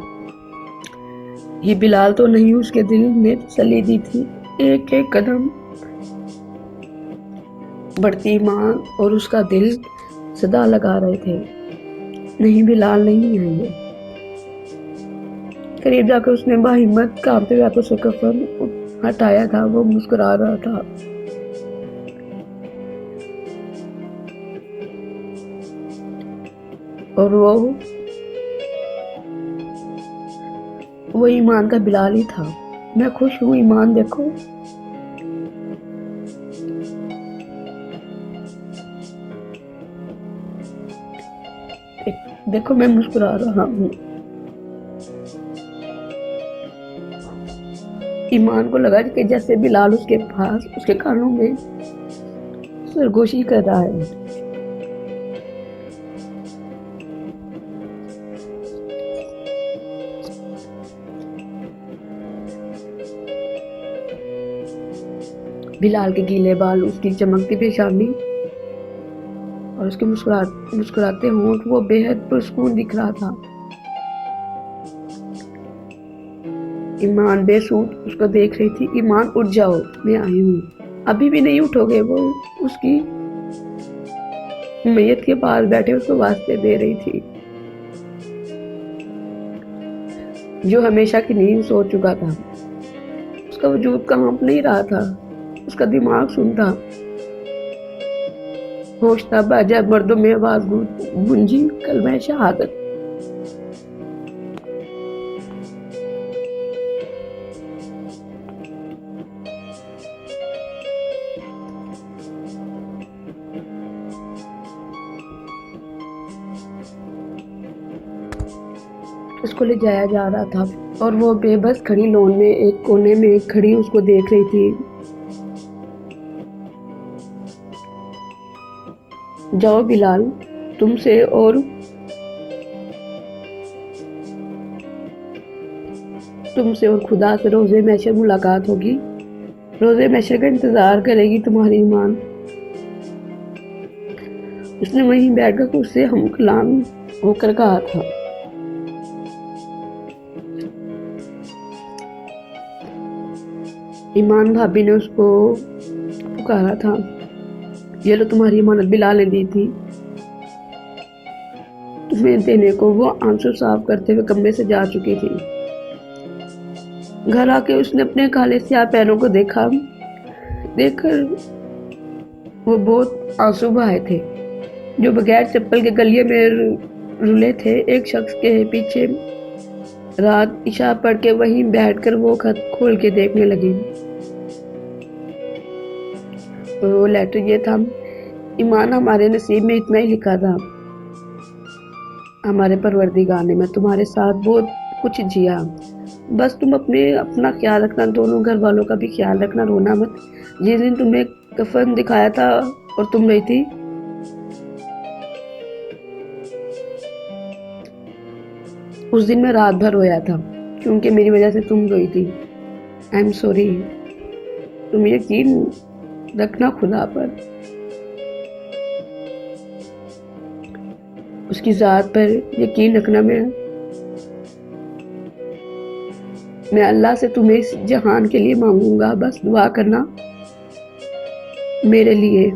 یہ بلال تو نہیں؟ اس کے دل نے تسلی دی تھی۔ ایک ایک قدم بڑھتی ایمان اور اس کا دل صدا لگا رہے تھے، نہیں بلال نہیں ہے یہ۔ قریب جا کر اس نے باہمت کانپتے ہوئے ہاتھوں سے کفن ہٹایا تھا۔ وہ مسکرا رہا تھا۔ اور وہ ایمان کا بلال ہی تھا۔ میں خوش ہوں ایمان، دیکھو دیکھو میں مسکرا رہا ہوں۔ ایمان کو لگا کہ جیسے بلال اس کے پاس اس کے کانوں میں سرگوشی کر رہا ہے۔ بلال کے گیلے بال، اس کی چمکتی پیشانی اور اس کے مسکراتے ہونٹ، وہ بے حد پرسکون دکھ رہا تھا۔ ایمان بے سوٹ اس کو دیکھ رہی تھی۔ ایمان اٹھ جاؤ، میں آئی ہوں۔ ابھی بھی نہیں اٹھو گے؟ وہ اس کی میت کے پاس بیٹھے اس کو واسطے دے رہی تھی جو ہمیشہ کی نیند سو چکا تھا۔ اس کا وجود کانپ نہیں رہا تھا، اس کا دماغ سن تھا۔ ہوش تب عجب مردوں میں آواز گونجی، کلمہ شہادت۔ اس کو لے جایا جا رہا تھا اور وہ بے بس کھڑی لون میں ایک کونے میں کھڑی اس کو دیکھ رہی تھی۔ جاؤ بلال، تم سے اور خدا سے روزے محشر ملاقات ہوگی۔ روزے محشر کا انتظار کرے گی تمہاری ایمان۔ اس نے وہیں بیٹھ کر اس سے ہم کلام ہو کر کہا تھا۔ ایمان بھابی نے اس کو پکارا تھا، یہ لو تمہاری امانت بلال نے دی تھی تمہیں دینے کو۔ وہ آنسو صاف کرتے ہوئے کمرے سے جا چکی تھی۔ گھر آ کے اس نے اپنے کالے سیاہ پیروں کو دیکھ کر وہ بہت آنسو بہائے تھے جو بغیر چپل کے گلیے میں رولے تھے۔ ایک شخص کے پیچھے رات عشاء پڑھ کے وہیں بیٹھ کر وہ خط کھول کے دیکھنے لگی۔ وہ لیٹر یہ تھا، ایمان ہمارے نصیب میں اتنا ہی لکھا تھا، ہمارے پروردگار نے، میں تمہارے ساتھ بہت کچھ جیا، بس تم اپنا خیال رکھنا، دونوں گھر والوں کا بھی خیال رکھنا، رونا مت۔ جس دن تمہیں کفن دکھایا تھا اور تم نہیں تھی، اس دن میں رات بھر رویا تھا کیونکہ میری وجہ سے تم روئی تھی۔ I am sorry. تم یقین رکھنا خدا پر، اس کی ذات پر یقین رکھنا۔ میں اللہ سے تمہیں اس جہان کے لیے مانگوں گا، بس دعا کرنا میرے لیے۔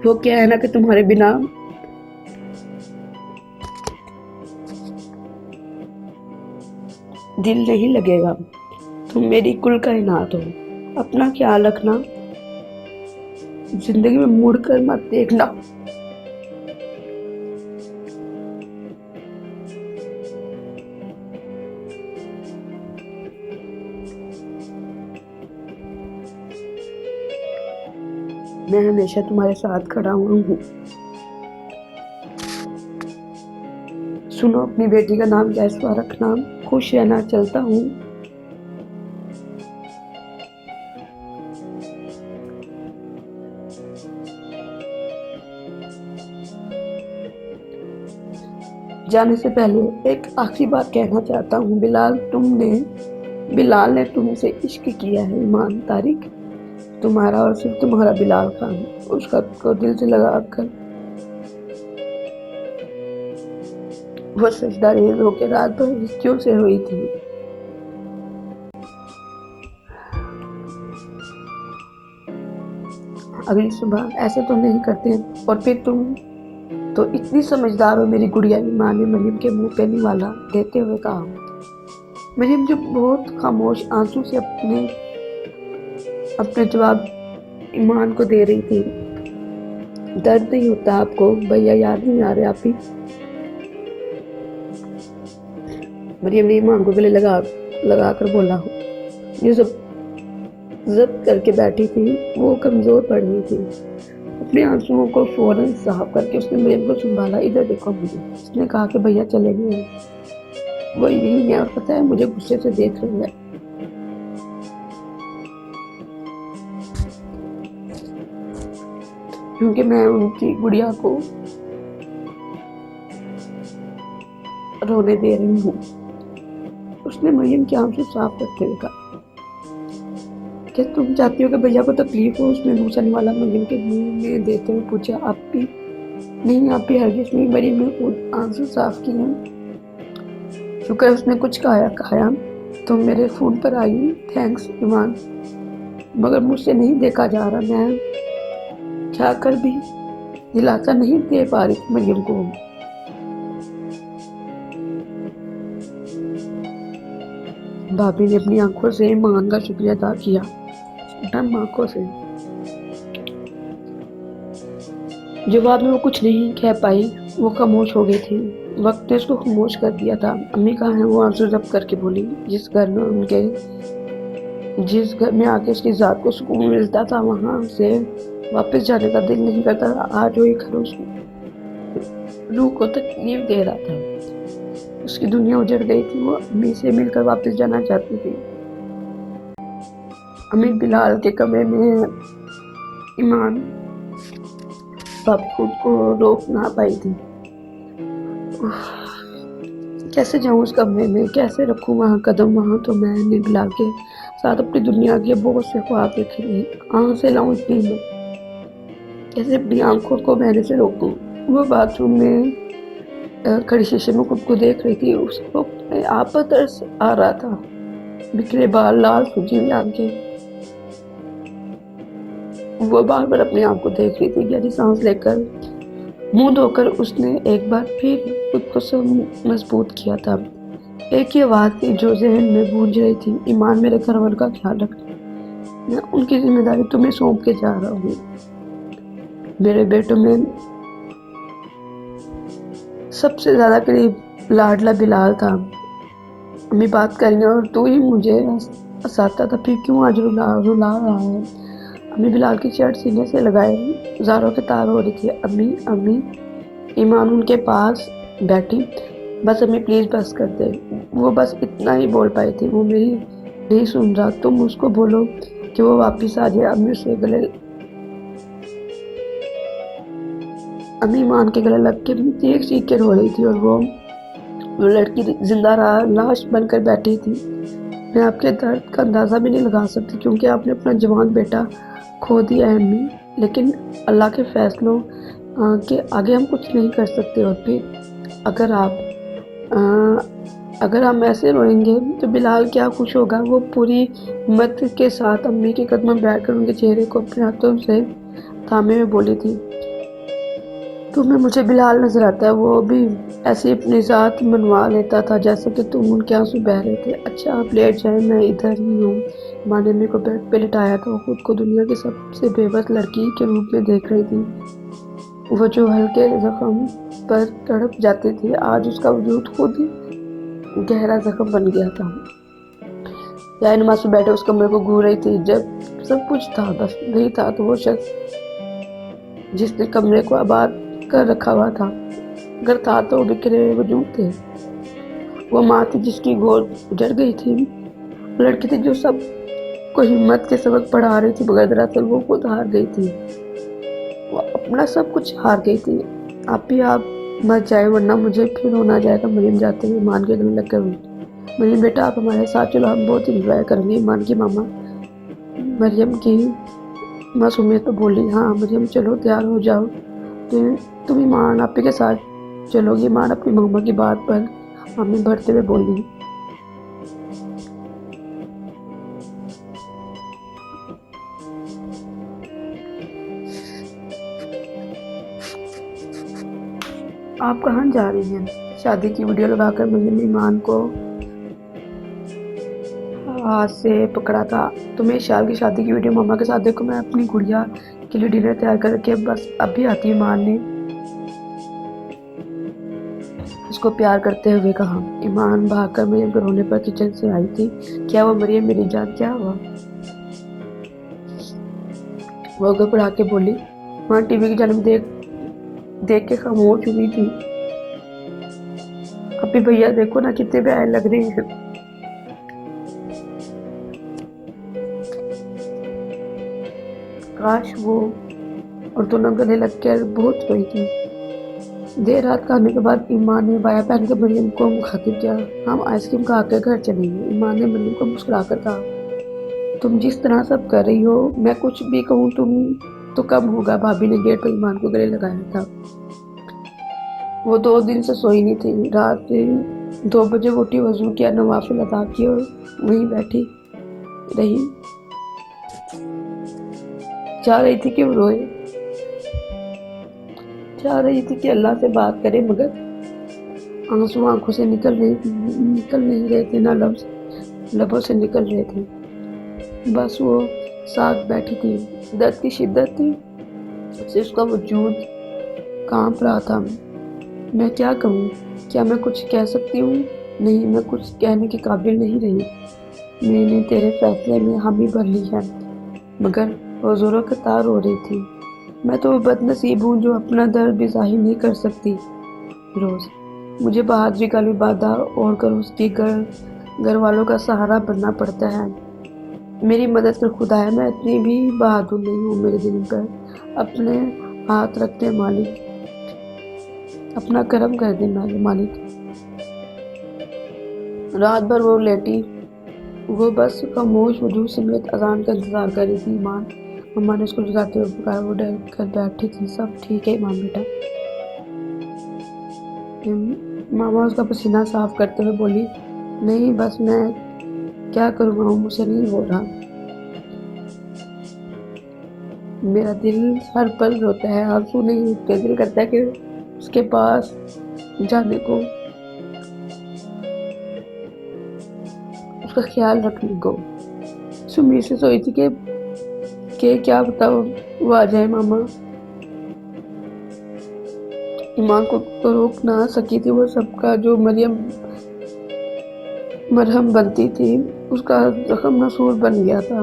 وہ کیا ہے نا کہ تمہارے بنا دل نہیں لگے گا. تم میری کل کائنات ہو. اپنا خیال رکھنا. زندگی میں مڑ کر مت دیکھنا. میں ہمیشہ تمہارے ساتھ کھڑا ہوں. سنو اپنی بیٹی کا نام کیسوا رکھنا. خوش رہنا. چلتا ہوں. جانے سے پہلے ایک آخری بات کہنا چاہتا ہوں. بلال نے تم سے عشق کیا ہے. ایمان طارق تمہارا اور صرف تمہارا بلال خان. اس خط کو دل سے لگا کر وہ سجدہ ریز ہو کے رات بھر ہستیوں سے ہوئی تھی. اگلی صبح ایسے تو نہیں کرتے. اور پھر تم تو اتنی سمجھدار ہو میری گڑیا. ایمان نے مریم کے منہ پہ نوالا دیتے ہوئے کہا. مریم جو بہت خاموش آنسو سے اپنے جواب ایمان کو دے رہی تھی. درد نہیں ہوتا آپ کو؟ بھیا یاد نہیں آ رہے آپ ہی؟ مریم نے ایمان کو گلے لگا کر بولا. یہ سب ضبط کر کے بیٹھی تھی. وہ کمزور پڑ گئی تھی. اپنے آنسوؤں کو فوراً صاف کر کے اس نے مریم کو سنبھالا. ادھر دیکھو مجھے. اس نے کہا کہ بھیا چلے گئے. وہ یہی ہے اور پتہ ہے مجھے غصے سے دیکھ رہی ہے. کیونکہ میں ان کی گڑیا کو رونے دے رہی ہوں. اس نے مریم کی آنسو صاف کرتے ہوئے کہا. کیا تم چاہتی ہو کہ بھیا کو تکلیف ہو؟ اس نے منہ سے نوالا مریم کے منہ میں دیتے ہوئے پوچھا. آپ بھی نہیں. آپ بھی ہرگز نہیں. مریم نے خود آنسو صاف کیے. شکر ہے اس نے کچھ کہا. تم میرے فون پر آئی. تھینکس ایمان. مگر مجھ سے نہیں دیکھا جا رہا. میں چاہ کر بھی دلاسا نہیں دے پا رہی مریم کو. بھابھی نے اپنی آنکھوں سے ایمان کا شکریہ ادا کیا. نم آنکھوں سے. جواب میں وہ کچھ نہیں کہہ پائی. وہ خاموش ہو گئی تھی. وقت نے اس کو خاموش کر دیا تھا. امی کہاں ہیں؟ وہ آنسو ضبط کر کے بولی. جس گھر میں آ کے اس کی ذات کو سکون ملتا تھا وہاں سے واپس جانے کا دل نہیں کرتا. آج وہ ایک خروش روح کو تکلیف دے رہا تھا. اس کی دنیا اجڑ گئی تھی. وہ امی سے مل کر واپس جانا چاہتی تھی. امی بلال کے کمرے میں. ایمان اب خود کو روک نہ پائی تھی. کیسے جاؤں اس کمرے میں؟ کیسے رکھوں وہاں قدم؟ وہاں تو میں نے بلال کے ساتھ اپنی دنیا کے بہت سے خواب دیکھے ہیں. کہاں سے لاؤں اتنی ہمت؟ کیسے اپنی آنکھوں کو بہنے سے روکوں؟ وہ باتھ روم میں کھڑی شیشے میں خود کو دیکھ رہی تھی. اس کو آپ پر ترس آ رہا تھا. بکھرے بال، لال سوجی ہوئی آنکھیں. وہ بار بار اپنے آپ کو دیکھ رہی تھی. گہری سانس لے کر منہ دھو کر اس نے ایک بار پھر خود کو مضبوط کیا تھا. ایک ہی آواز تھی جو ذہن میں گونج رہی تھی. ایمان میرے گھر والوں کا خیال رکھنا. میں ان کی ذمہ داری تمہیں سونپ کے جا رہا ہوں. میرے بیٹوں میں سب سے زیادہ قریب لاڈلا بلال تھا. امی بات کریں اور تو ہی مجھے ہنساتا تھا. پھر کیوں آج رلا رہا ہے؟ امی بلال کی شرٹ سینے سے لگائے زاروں کے تار ہو رہی تھی. امی ایمان ان کے پاس بیٹھی. بس امی پلیز بس کر دے. وہ بس اتنا ہی بول پائی تھی. وہ میری نہیں سن رہا. تم اس کو بولو کہ وہ واپس آ جائے. امی ایمان کے گلے لگ کے چیخ چیخ کے رو رہی تھی. اور وہ لڑکی زندہ لاش بن کر بیٹھی تھی. میں آپ کے درد کا اندازہ بھی نہیں لگا سکتی کیونکہ آپ نے اپنا جوان بیٹا کھو دیا ہے امی. لیکن اللہ کے فیصلوں کے آگے ہم کچھ نہیں کر سکتے. اور پھر اگر ہم ایسے روئیں گے تو بلال کیا خوش ہوگا؟ وہ پوری ہمت کے ساتھ امی کے قدم میں بیٹھ کر ان کے چہرے کو اپنے ہاتھوں سے تھامے ہوئے بولی تھی. तुम्हें मुझे बिलाल नजर आता है, वो भी ऐसे अपनी ज़ात मनवा लेता था जैसे कि तुम उनके आंसू बह रहे थे। अच्छा आप लेट जाए, मैं इधर ही हूँ। माँ ने मेरे को बेड पे लिटाया था। वो खुद को दुनिया की सबसे बेबस लड़की के रूप में देख रही थी। वो जो हल्के जख्म पर तड़प जाती थी, आज उसका वजूद खुद गहरा जख्म बन गया था। यार नमाज में बैठे उस कमरे को घूर रही थी। जब सब कुछ था बस नहीं था तो वो शख्स जिसने कमरे को आबाद कर रखा हुआ था, अगर था तो बिखरे हुए वजूद थे। वो माँ थी जिसकी गोद उजड़ गई थी। लड़की थी जो सब को हिम्मत के सबक पढ़ा रही थी, मगर दरअसल वो खुद हार गई थी। वो अपना सब कुछ हार गई थी। आप मत जाए वरना मुझे फिर होना जाएगा। मरीम जाते हुए ईमान के गले लग कर हुई। मरीम बेटा आप हमारे साथ चलो, हम बहुत इंजॉय करेंगे। ईमान की मामा मरियम की मासूमियत तो बोली, हाँ मरियम चलो तैयार हो जाओ, तुम ईमान आपी के साथ चलोगी। ईमान अपनी मामा की बात पर हामी भरते हुए बोली। आप कहाँ जा रही हैं? शादी की वीडियो लगाकर मरियम ने ईमान को हाथ से पकड़ा था। तुम्हें शाल की शादी की वीडियो मामा के साथ देखो, मैं अपनी गुड़िया के लिए डिनर तैयार करके बस अभी आती है। ईमान ने उसको प्यार करते हुए कहा। ईमान भागकर मरियम के रोने पर किचन से आई थी। क्या हुआ मरियम मेरी जान, क्या हुआ? वो घबरा के बोली। माँ टीवी की जानिब देख के खामोश हुई थी। अभी भैया देखो ना कितने प्यारे लग रहे हैं। काश वो और दोनों गले लगकर बहुत रोई थी। देर रात खाने के बाद ईमान ने बाया पहन कर मरियम को मुखातिब किया। हम आइसक्रीम खा कर घर चलेंगे। ईमान ने मरियम को मुस्कुराकर कहा, तुम जिस तरह सब कर रही हो, मैं कुछ भी कहूँ तुम तो कम होगा। भाभी ने गेट पर ईमान को गले लगाया था। वो 2 दिन से सोई नहीं थी। रात 2 बजे उठी, वजू किया, नवाफिल अदा किए और वहीं बैठी रही। चाह रही थी कि वो रोए, चाह रही थी कि अल्लाह से बात करे, मगर आंसू आंखों से निकल नहीं रहे थे, ना लफ्ज लबों से निकल रहे थे। बस वो साथ बैठी थी। दर्द की शिद्दत से उसका वजूद कांप रहा था। मैं क्या कहूँ? क्या मैं कुछ कह सकती हूँ? नहीं, मैं कुछ कहने के काबिल नहीं रही। मैंने तेरे फैसले में हामी भर ली है। मगर वो ज़ोरों के तार हो रही थी। मैं तो बदनसीब हूँ जो अपना दर्द भी ज़ाहिर नहीं कर सकती। रोज़ मुझे बहादुरी का भी बाधा और कर उसकी घर वालों का सहारा बनना पड़ता है। मेरी मदद कर खुदा है, मैं इतनी भी बहादुर नहीं हूँ। मेरे दिल पर अपने हाथ रखते मालिक, अपना करम कर दे मालिक। रात भर वो लेटी, वो बस खामोश वजूद समेत अजान का इंतजार कर रही थी। ईमान मम्मा ने उसको जगाते हुए पुकारा। वो डर कर बैठी थी। सब ठीक है ईमान बेटा? मामा उसका पसीना साफ करते हुए बोली, नहीं बस मैं क्या करूँ मामा, मुझसे नहीं हो रहा। मेरा दिल हर पल रोता है, आंसू नहीं रुकते। दिल करता है कि उसके पास जाने को, उसका ख्याल रखने को। सुमीर से सोई थी कि क्या बताओ वो आ जाए मामा। ईमान को तो रोक ना सकी थी। वो सबका जो मरहम बनती थी, उसका जख्म नसूर बन गया था।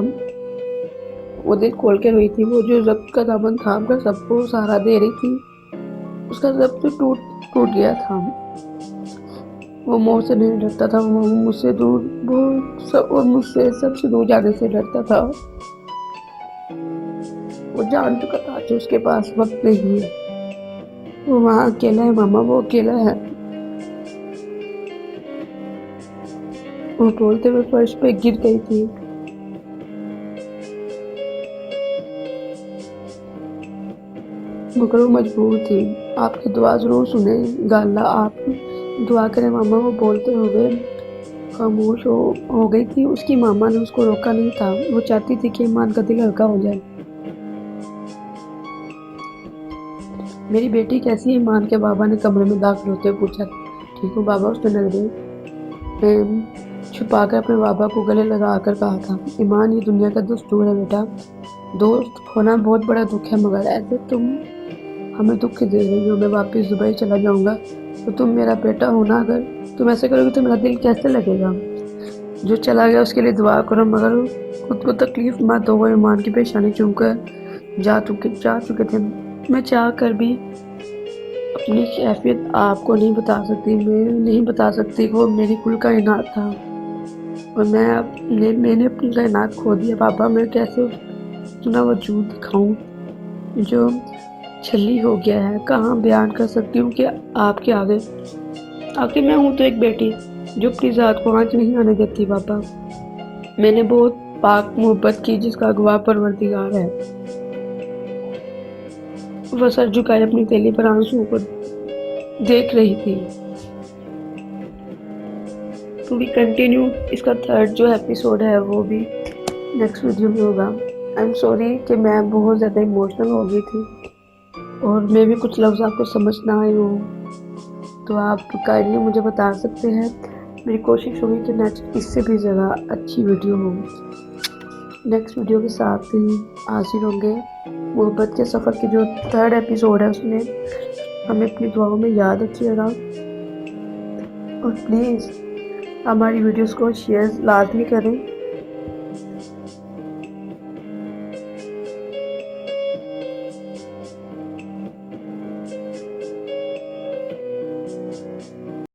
वो दिल खोल के रोई थी। वो जो रब का दामन थाम कर सबको सहारा दे रही थी, उसका सब तो टूट गया था। वो मौत से नहीं डरता था, वो मुझसे दूर, और मुझसे सबसे दूर जाने से डरता था। वो जान चुका था कि उसके पास वक्त नहीं है। वो वहाँ अकेला है मामा, वो अकेला है। वो बोलते हुए फर्श पे गिर गई थी। मगर वो मजबूर थी। आपकी दुआ जरूर सुनेगा अल्लाह, आप दुआ करें मामा। वो बोलते हुए खामोश हो गई थी। उसकी मामा ने उसको रोका नहीं था। वो चाहती थी कि ईमान का दिल हल्का हो जाए। میری بیٹی کیسی ہے؟ ایمان کے بابا نے کمرے میں داخل ہوتے ہوئے پوچھا۔ ٹھیک ہوں بابا، اس نے نظریں چھپا کر اپنے بابا کو گلے لگا کر کہا تھا۔ ایمان، یہ دنیا کا دستور ہے بیٹا، دوست کھونا بہت بڑا دکھ ہے، مگر ایسے تم ہمیں دکھ دے رہی ہو۔ میں واپس دبئی چلا جاؤں گا تو تم میرا بیٹا ہو نا، اگر تم ایسے کرو گے تو میرا دل کیسے لگے گا؟ جو چلا گیا اس کے لیے دعا کرو، مگر خود کو تکلیف مت دو۔ وہ ایمان کی پیشانی چوم کر جا چکے تھے۔ میں چاہ کر بھی اپنی کیفیت آپ کو نہیں بتا سکتی۔ میں نہیں بتا سکتی، وہ میری کل کائنات تھا اور میں نے اپنی کائنات کھو دیا۔ بابا، میں کیسے اپنا وجود دکھاؤں جو چھلی ہو گیا ہے؟ کہاں بیان کر سکتی ہوں کہ آپ کے آگے؟ آخر میں ہوں تو ایک بیٹی جو اپنی ذات کو آنچ نہیں آنے دیتی۔ بابا، میں نے بہت پاک محبت کی جس کا گواہ پروردگار ہے۔ وہ سر جھکائے اپنی تیلی پر آنسوؤں کو دیکھ رہی تھی۔ ٹو بی کنٹینیو، اس کا تھرڈ جو ایپیسوڈ ہے وہ بھی نیکسٹ ویڈیو میں ہوگا۔ آئی ایم سوری کہ میں بہت زیادہ ایموشنل ہو گئی تھی اور میں بھی کچھ لفظ آپ کو سمجھ نہ آئے ہوں تو آپ کائنڈلی مجھے بتا سکتے ہیں۔ میری کوشش ہوگی کہ نیکسٹ اس سے بھی زیادہ اچھی ویڈیو ہو۔ نیکسٹ ویڈیو کے ساتھ ہی حاضر ہوں گے۔ محبت کے سفر کی جو تھرڈ ایپیسوڈ ہے اس میں ہمیں اپنی دعاؤں میں یاد رکھیے گا اور پلیز ہماری ویڈیوز کو شیئر لازمی کریں۔